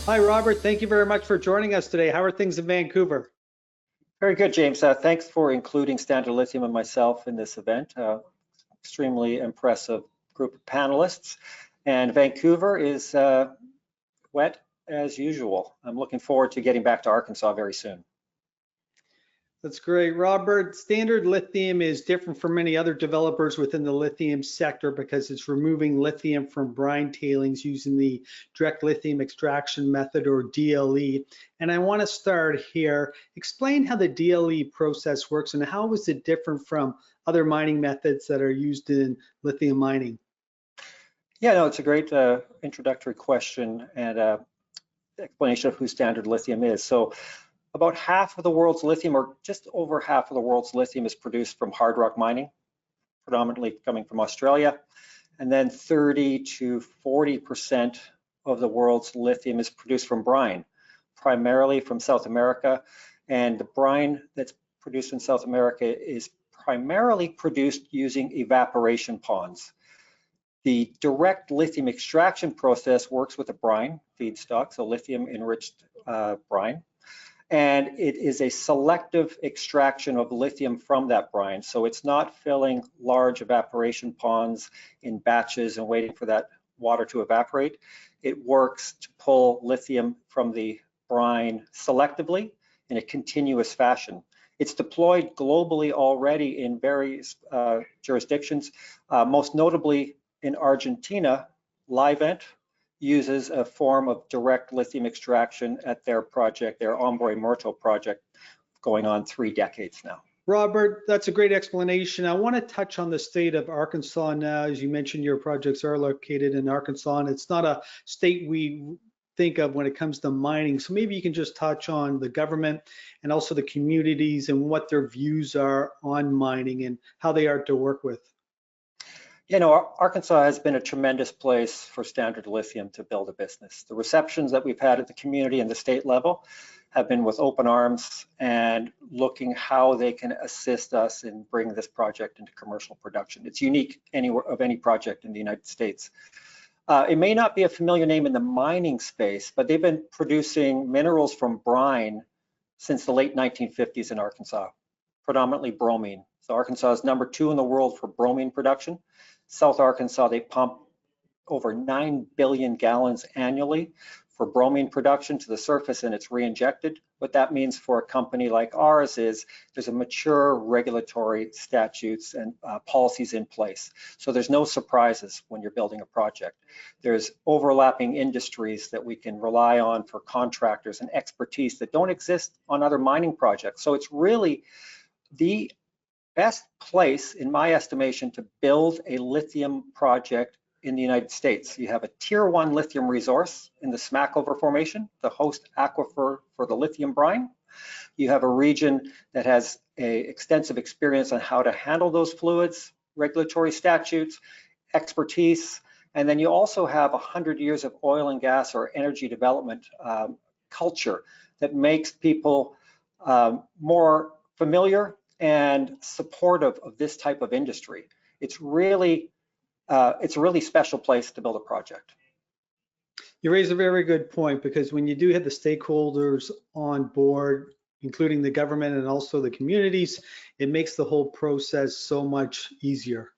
Hi, Robert. Thank you very much for joining us today. How are things in Vancouver? Very good, James. Thanks for including Standard Lithium and myself in this event. Extremely impressive group of panelists. And Vancouver is wet as usual. I'm looking forward to getting back to Arkansas very soon. That's great. Robert, Standard Lithium is different from many other developers within the lithium sector because it's removing lithium from brine tailings using the Direct Lithium Extraction method, or DLE. And I want to start here. Explain how the DLE process works and how is it different from other mining methods that are used in lithium mining? Yeah, no, it's a great introductory question and explanation of who Standard Lithium is. So about half of the world's lithium, or just over half of the world's lithium, is produced from hard rock mining, predominantly coming from Australia. And then 30 to 40% of the world's lithium is produced from brine, primarily from South America. And the brine that's produced in South America is primarily produced using evaporation ponds. The direct lithium extraction process works with a brine feedstock, so lithium-enriched brine. And it is a selective extraction of lithium from that brine. So it's not filling large evaporation ponds in batches and waiting for that water to evaporate. It works to pull lithium from the brine selectively in a continuous fashion. It's deployed globally already in various jurisdictions, most notably in Argentina. Livent uses a form of direct lithium extraction at their project, their Hombre Muerto project, going on 3 decades now. Robert, that's a great explanation. I want to touch on the state of Arkansas now. As you mentioned, your projects are located in Arkansas, and it's not a state we think of when it comes to mining. So maybe you can just touch on the government and also the communities and what their views are on mining and how they are to work with. You know, Arkansas has been a tremendous place for Standard Lithium to build a business. The receptions that we've had at the community and the state level have been with open arms and looking how they can assist us in bringing this project into commercial production. It's unique of any project in the United States. It may not be a familiar name in the mining space, but they've been producing minerals from brine since the late 1950s in Arkansas, predominantly bromine. So Arkansas is number 2 in the world for bromine production. South Arkansas, they pump over 9 billion gallons annually for bromine production to the surface, and it's reinjected. What that means for a company like ours is there's a mature regulatory statutes and policies in place. So there's no surprises when you're building a project. There's overlapping industries that we can rely on for contractors and expertise that don't exist on other mining projects. So it's really the best place, in my estimation, to build a lithium project in the United States. You have a tier 1 lithium resource in the Smackover Formation, the host aquifer for the lithium brine. You have a region that has an extensive experience on how to handle those fluids, regulatory statutes, expertise, and then you also have 100 years of oil and gas or energy development culture that makes people more familiar and supportive of this type of industry. It's really a really special place to build a project. You raise a very good point, because when you do have the stakeholders on board, including the government and also the communities, it makes the whole process so much easier.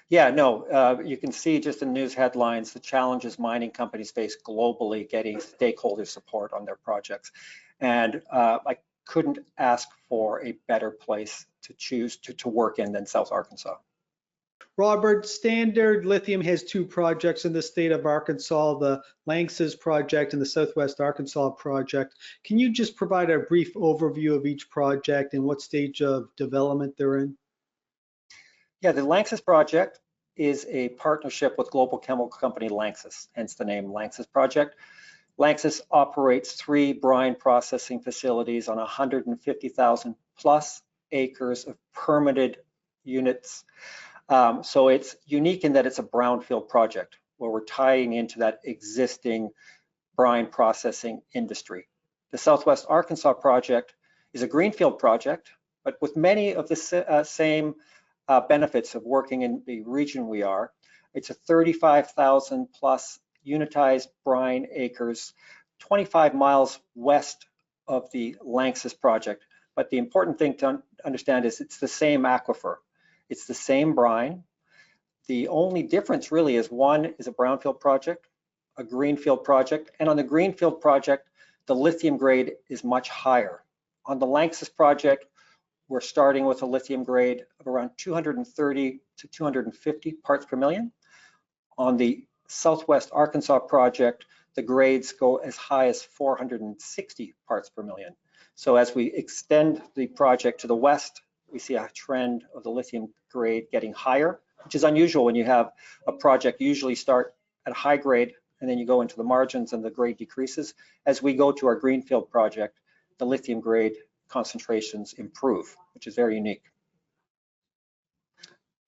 Yeah, no, you can see just in news headlines the challenges mining companies face globally getting stakeholder support on their projects. And I couldn't ask for a better place to choose to work in than South Arkansas. Robert, Standard Lithium has 2 projects in the state of Arkansas, the LANXESS project and the Southwest Arkansas project. Can you just provide a brief overview of each project and what stage of development they're in? Yeah, the LANXESS project is a partnership with global chemical company LANXESS, hence the name LANXESS project. LANXESS operates 3 brine processing facilities on 150,000 plus acres of permitted units. So it's unique in that it's a brownfield project where we're tying into that existing brine processing industry. The Southwest Arkansas project is a greenfield project, but with many of the same benefits of working in the region we are. It's a 35,000 plus unitized brine acres 25 miles west of the LANXESS project. But the important thing to understand is it's the same aquifer. It's the same brine. The only difference really is one is a brownfield project, a greenfield project, and on the greenfield project, the lithium grade is much higher. On the LANXESS project, we're starting with a lithium grade of around 230 to 250 parts per million. On the Southwest Arkansas project, the grades go as high as 460 parts per million. So as we extend the project to the west, we see a trend of the lithium grade getting higher, which is unusual when you have a project usually start at a high grade and then you go into the margins and the grade decreases. As we go to our greenfield project, the lithium grade concentrations improve, which is very unique.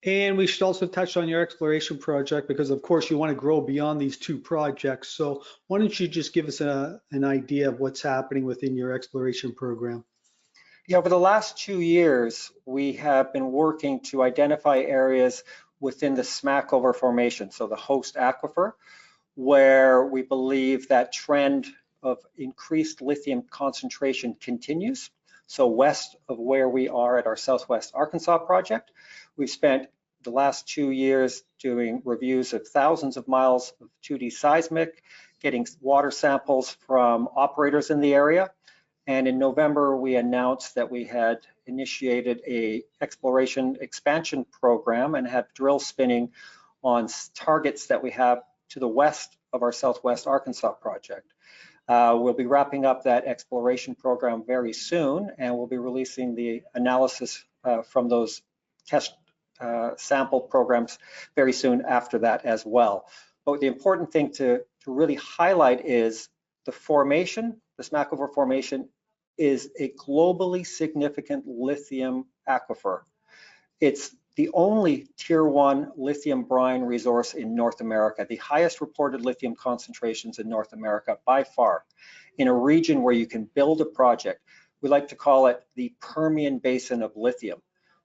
And we should also touch on your exploration project because of course you want to grow beyond these two projects. So why don't you just give us an idea of what's happening within your exploration program? Yeah, over the last 2 years, we have been working to identify areas within the Smackover Formation, so the host aquifer, where we believe that trend of increased lithium concentration continues. So west of where we are at our Southwest Arkansas project, we've spent the last 2 years doing reviews of thousands of miles of 2D seismic, getting water samples from operators in the area. And in November, we announced that we had initiated a exploration expansion program and have drill spinning on targets that we have to the west of our Southwest Arkansas project. We'll be wrapping up that exploration program very soon, and we'll be releasing the analysis from those test sample programs very soon after that as well. But the important thing to really highlight is the formation, the Smackover Formation, is a globally significant lithium aquifer. It's the only tier 1 lithium brine resource in North America, the highest reported lithium concentrations in North America by far, in a region where you can build a project. We like to call it the Permian Basin of lithium.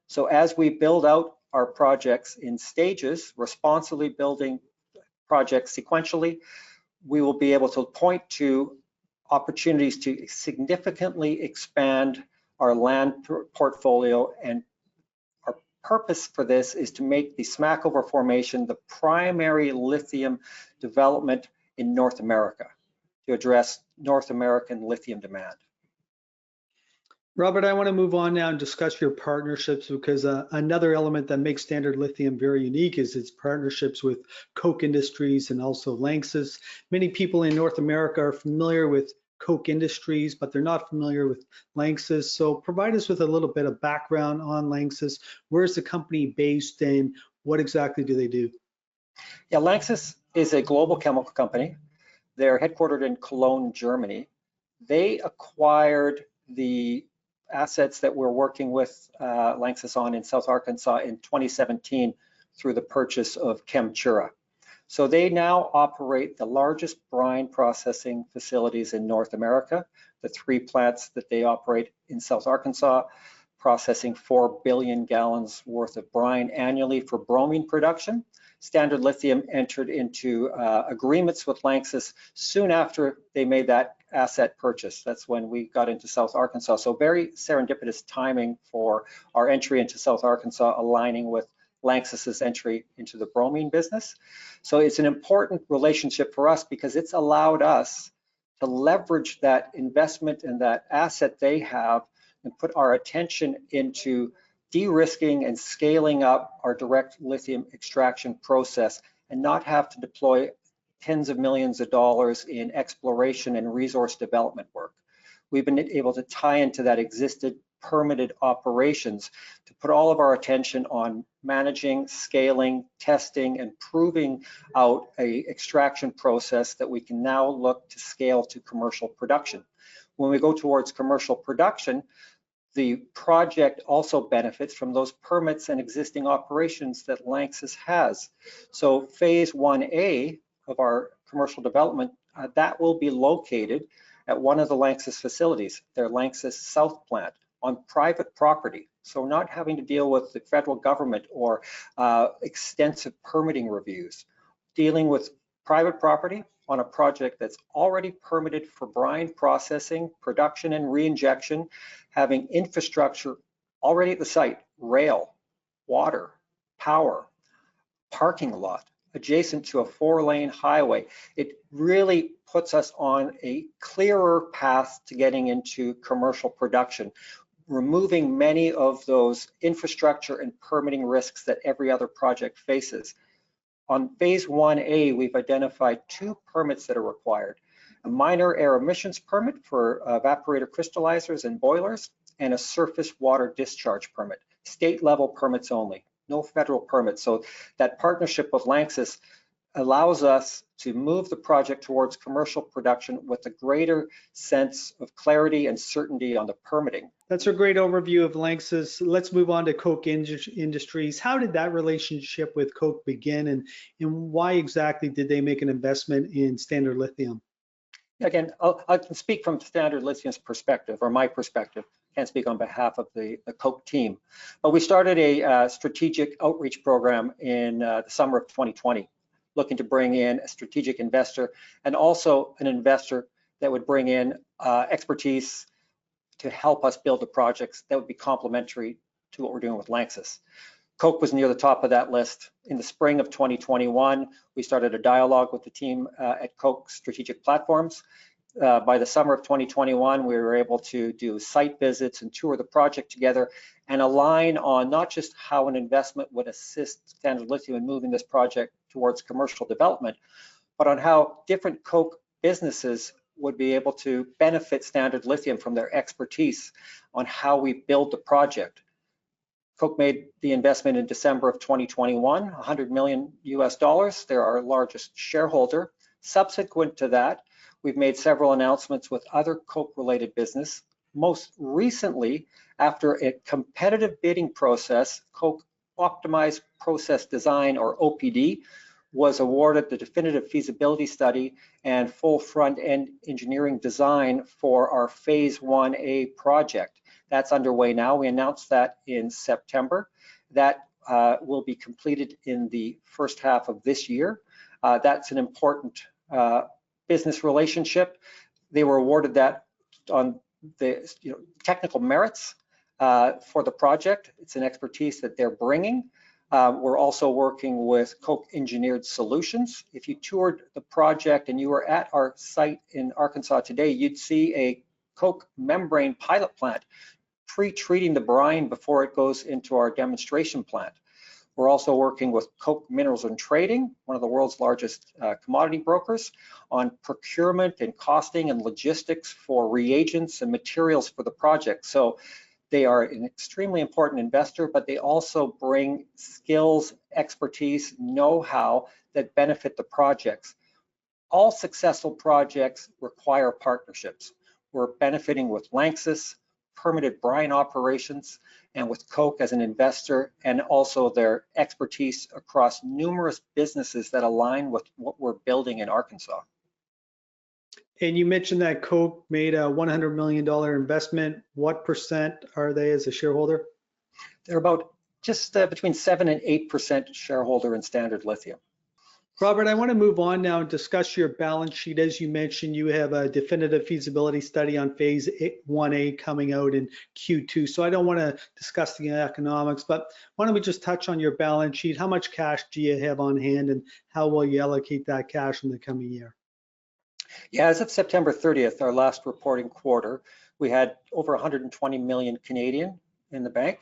So as we build out our projects in stages, responsibly building projects sequentially, we will be able to point to opportunities to significantly expand our land portfolio, and our purpose for this is to make the Smackover Formation the primary lithium development in North America to address North American lithium demand. Robert, I want to move on now and discuss your partnerships because another element that makes Standard Lithium very unique is its partnerships with Koch Industries and also LANXESS. Many people in North America are familiar with Koch Industries, but they're not familiar with LANXESS. So provide us with a little bit of background on LANXESS. Where's the company based and what exactly do they do? Yeah, LANXESS is a global chemical company. They're headquartered in Cologne, Germany. They acquired the assets that we're working with LANXESS on in South Arkansas in 2017 through the purchase of Chemtura. So they now operate the largest brine processing facilities in North America. The 3 plants that they operate in South Arkansas, processing 4 billion gallons worth of brine annually for bromine production. Standard Lithium entered into agreements with LANXESS soon after they made that asset purchase. That's when we got into South Arkansas. So very serendipitous timing for our entry into South Arkansas, aligning with LANXESS's entry into the bromine business. So it's an important relationship for us because it's allowed us to leverage that investment and that asset they have and put our attention into de-risking and scaling up our direct lithium extraction process and not have to deploy tens of millions of dollars in exploration and resource development work. We've been able to tie into that existed permitted operations to put all of our attention on managing, scaling, testing, and proving out a extraction process that we can now look to scale to commercial production. When we go towards commercial production, the project also benefits from those permits and existing operations that LANXESS has. So phase 1A of our commercial development, that will be located at one of the LANXESS facilities, their LANXESS South plant, on private property. So not having to deal with the federal government or extensive permitting reviews, dealing with private property on a project that's already permitted for brine processing, production, and reinjection, having infrastructure already at the site, rail, water, power, parking lot, adjacent to a 4-lane highway. It really puts us on a clearer path to getting into commercial production, removing many of those infrastructure and permitting risks that every other project faces. On phase 1A, we've identified 2 permits that are required: a minor air emissions permit for evaporator crystallizers and boilers, and a surface water discharge permit. State level permits only, no federal permits. So that partnership with LANXESS allows us to move the project towards commercial production with a greater sense of clarity and certainty on the permitting. That's a great overview of LANXESS. Let's move on to Koch Industries. How did that relationship with Koch begin, and why exactly did they make an investment in Standard Lithium? Again, I can speak from Standard Lithium's perspective, or my perspective. Can't speak on behalf of the Koch team. But we started a strategic outreach program in the summer of 2020, looking to bring in a strategic investor and also an investor that would bring in expertise to help us build the projects that would be complementary to what we're doing with LANXESS. Koch was near the top of that list. In the spring of 2021, we started a dialogue with the team at Koch Strategic Platforms. By the summer of 2021, we were able to do site visits and tour the project together and align on not just how an investment would assist Standard Lithium in moving this project towards commercial development, but on how different Koch businesses would be able to benefit Standard Lithium from their expertise on how we build the project. Koch made the investment in December of 2021, $100 million US. They're our largest shareholder. Subsequent to that, we've made several announcements with other Koch-related business. Most recently, after a competitive bidding process, Koch Optimized Process Design, or OPD, was awarded the Definitive Feasibility Study and full front-end engineering design for our phase 1A project. That's underway now. We announced that in September. That will be completed in the first half of this year. That's an important business relationship. They were awarded that on the technical merits for the project. It's an expertise that they're bringing. We're also working with Koch Engineered Solutions. If you toured the project and you were at our site in Arkansas today, you'd see a Koch membrane pilot plant pre-treating the brine before it goes into our demonstration plant. We're also working with Koch Minerals and Trading, one of the world's largest commodity brokers, on procurement and costing and logistics for reagents and materials for the project. So they are an extremely important investor, but they also bring skills, expertise, know-how that benefit the projects. All successful projects require partnerships. We're benefiting with LANXESS, permitted brine operations, and with Koch as an investor, and also their expertise across numerous businesses that align with what we're building in Arkansas. And you mentioned that Koch made a $100 million investment. What percent are they as a shareholder? They're about just between 7 and 8% shareholder in Standard Lithium. Robert, I want to move on now and discuss your balance sheet. As you mentioned, you have a definitive feasibility study on phase 1A coming out in Q2. So I don't want to discuss the economics, but why don't we just touch on your balance sheet? How much cash do you have on hand, and how will you allocate that cash in the coming year? Yeah, as of September 30th, our last reporting quarter, we had over 120 million Canadian in the bank.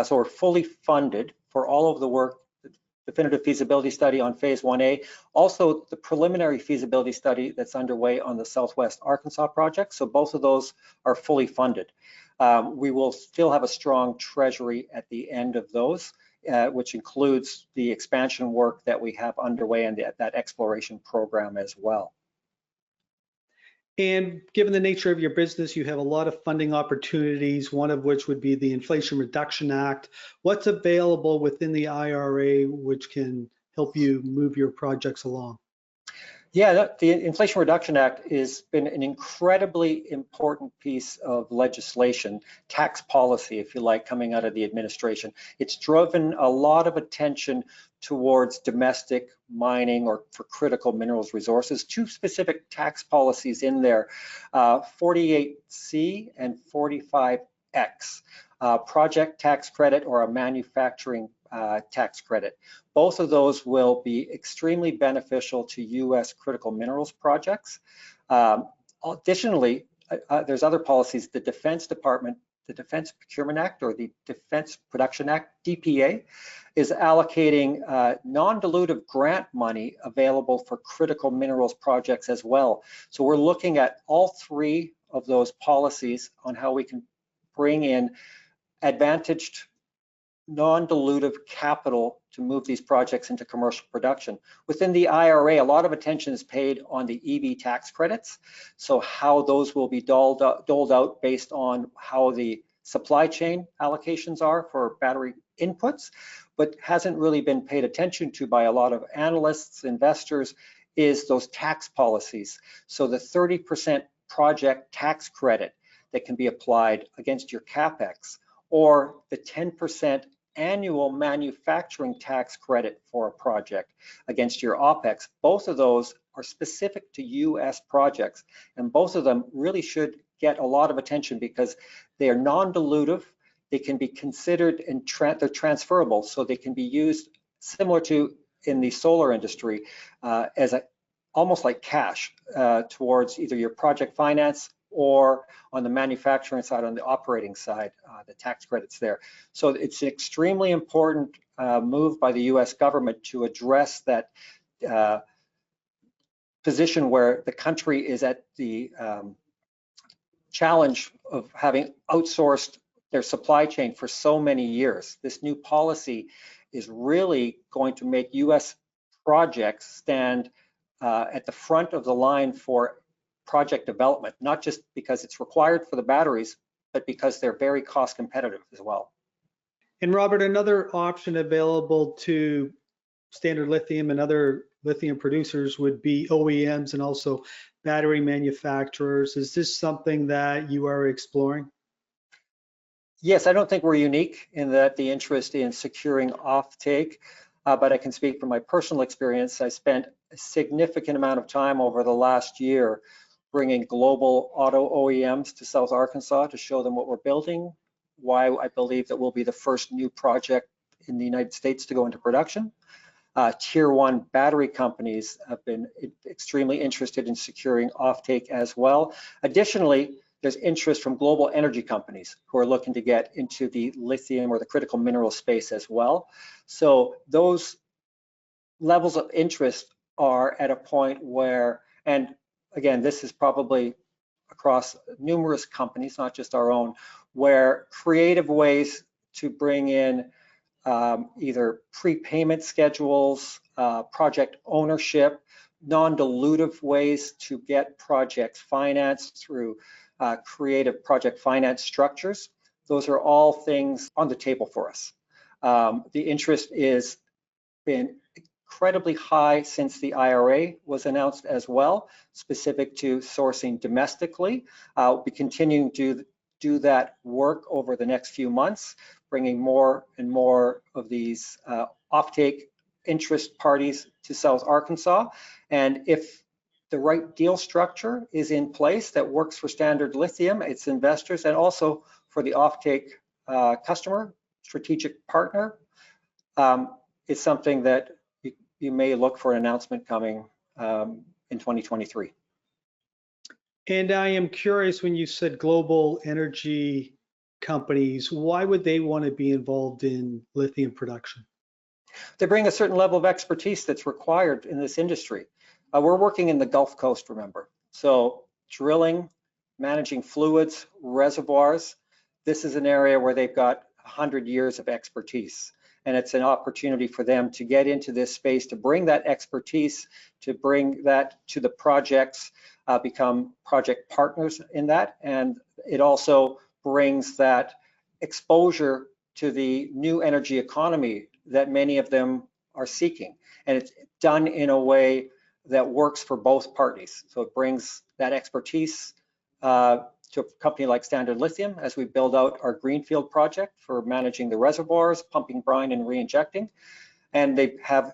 So we're fully funded for all of the work, the definitive feasibility study on phase 1A, also the preliminary feasibility study that's underway on the Southwest Arkansas project. So both of those are fully funded. We will still have a strong treasury at the end of those, which includes the expansion work that we have underway and that exploration program as well. And given the nature of your business, you have a lot of funding opportunities, one of which would be the Inflation Reduction Act. What's available within the IRA which can help you move your projects along? Yeah, the Inflation Reduction Act has been an incredibly important piece of legislation, tax policy, if you like, coming out of the administration. It's driven a lot of attention towards domestic mining or for critical minerals resources. Two specific tax policies in there, 48C and 45X, project tax credit or a manufacturing tax credit. Both of those will be extremely beneficial to U.S. critical minerals projects. Additionally, there's other policies. The Defense Department, the Defense Procurement Act or the Defense Production Act, DPA, is allocating non-dilutive grant money available for critical minerals projects as well. So we're looking at all three of those policies on how we can bring in advantaged non-dilutive capital to move these projects into commercial production. Within the IRA, a lot of attention is paid on the EV tax credits. So how those will be doled out based on how the supply chain allocations are for battery inputs, but hasn't really been paid attention to by a lot of analysts, investors, is those tax policies. So the 30% project tax credit that can be applied against your CapEx, or the 10% annual manufacturing tax credit for a project against your OPEX. Both of those are specific to US projects, and both of them really should get a lot of attention because they are non-dilutive, they can be considered and they're transferable, so they can be used similar to in the solar industry as almost like cash towards either your project finance or on the manufacturing side, on the operating side, the tax credits there. So it's an extremely important move by the US government to address that position where the country is at the challenge of having outsourced their supply chain for so many years. This new policy is really going to make US projects stand at the front of the line for project development, not just because it's required for the batteries, but because they're very cost competitive as well. And Robert, another option available to Standard Lithium and other lithium producers would be OEMs and also battery manufacturers. Is this something that you are exploring? Yes, I don't think we're unique in that the interest in securing offtake, but I can speak from my personal experience. I spent a significant amount of time over the last year bringing global auto OEMs to South Arkansas to show them what we're building, why I believe that we'll be the first new project in the United States to go into production. Tier 1 battery companies have been extremely interested in securing offtake as well. Additionally, there's interest from global energy companies who are looking to get into the lithium or the critical mineral space as well. So those levels of interest are at a point where, and again, this is probably across numerous companies, not just our own, where creative ways to bring in either prepayment schedules, project ownership, non-dilutive ways to get projects financed through creative project finance structures. Those are all things on the table for us. The interest is been incredibly high since the IRA was announced as well, specific to sourcing domestically. We'll be continuing to do that work over the next few months, bringing more and more of these offtake interest parties to South Arkansas. And if the right deal structure is in place that works for Standard Lithium, its investors, and also for the offtake customer, strategic partner, it's something that you may look for an announcement coming in 2023. And I am curious, when you said global energy companies, why would they want to be involved in lithium production? They bring a certain level of expertise that's required in this industry. We're working in the Gulf Coast, remember. So drilling, managing fluids, reservoirs, this is an area where they've got 100 years of expertise. And it's an opportunity for them to get into this space, to bring that expertise, to bring that to the projects, become project partners in that. And it also brings that exposure to the new energy economy that many of them are seeking. And it's done in a way that works for both parties. So it brings that expertise to a company like Standard Lithium as we build out our greenfield project for managing the reservoirs, pumping brine and re-injecting. And they have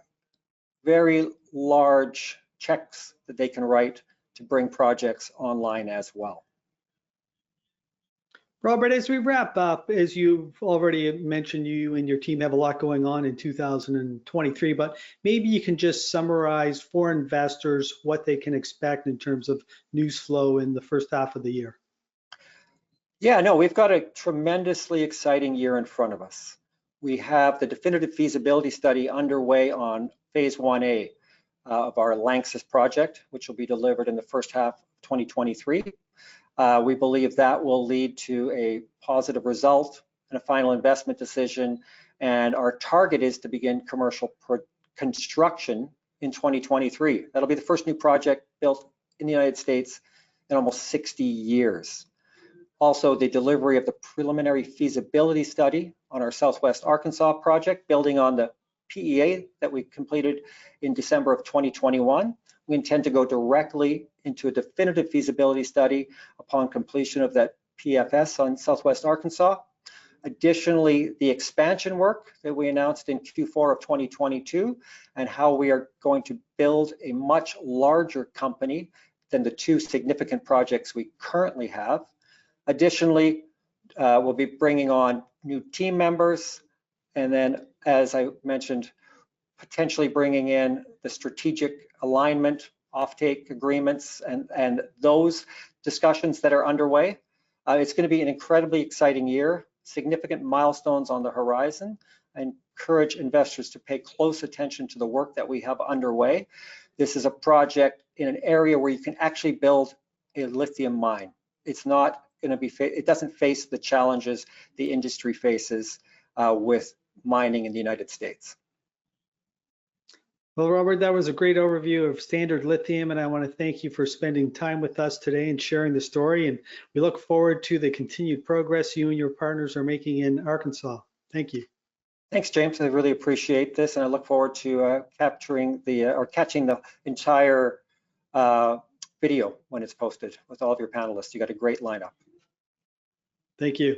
very large checks that they can write to bring projects online as well. Robert, as we wrap up, as you've already mentioned, you and your team have a lot going on in 2023, but maybe you can just summarize for investors what they can expect in terms of news flow in the first half of the year. Yeah, no, we've got a tremendously exciting year in front of us. We have the Definitive Feasibility Study underway on Phase 1A of our LANXESS project, which will be delivered in the first half of 2023. We believe that will lead to a positive result and a final investment decision. And our target is to begin commercial construction in 2023. That'll be the first new project built in the United States in almost 60 years. Also, the delivery of the Preliminary Feasibility Study on our Southwest Arkansas project, building on the PEA that we completed in December of 2021. We intend to go directly into a definitive feasibility study upon completion of that PFS on Southwest Arkansas. Additionally, the expansion work that we announced in Q4 of 2022 and how we are going to build a much larger company than the two significant projects we currently have. Additionally, we'll be bringing on new team members, and then, as I mentioned, potentially bringing in the strategic alignment, offtake agreements, and those discussions that are underway. It's going to be an incredibly exciting year, significant milestones on the horizon. I encourage investors to pay close attention to the work that we have underway. This is a project in an area where you can actually build a lithium mine. It's not going to be, it doesn't face the challenges the industry faces with mining in the United States. Well, Robert, that was a great overview of Standard Lithium, and I want to thank you for spending time with us today and sharing the story. And we look forward to the continued progress you and your partners are making in Arkansas. Thank you. Thanks, James. I really appreciate this, and I look forward to catching the entire video when it's posted with all of your panelists. You got a great lineup. Thank you.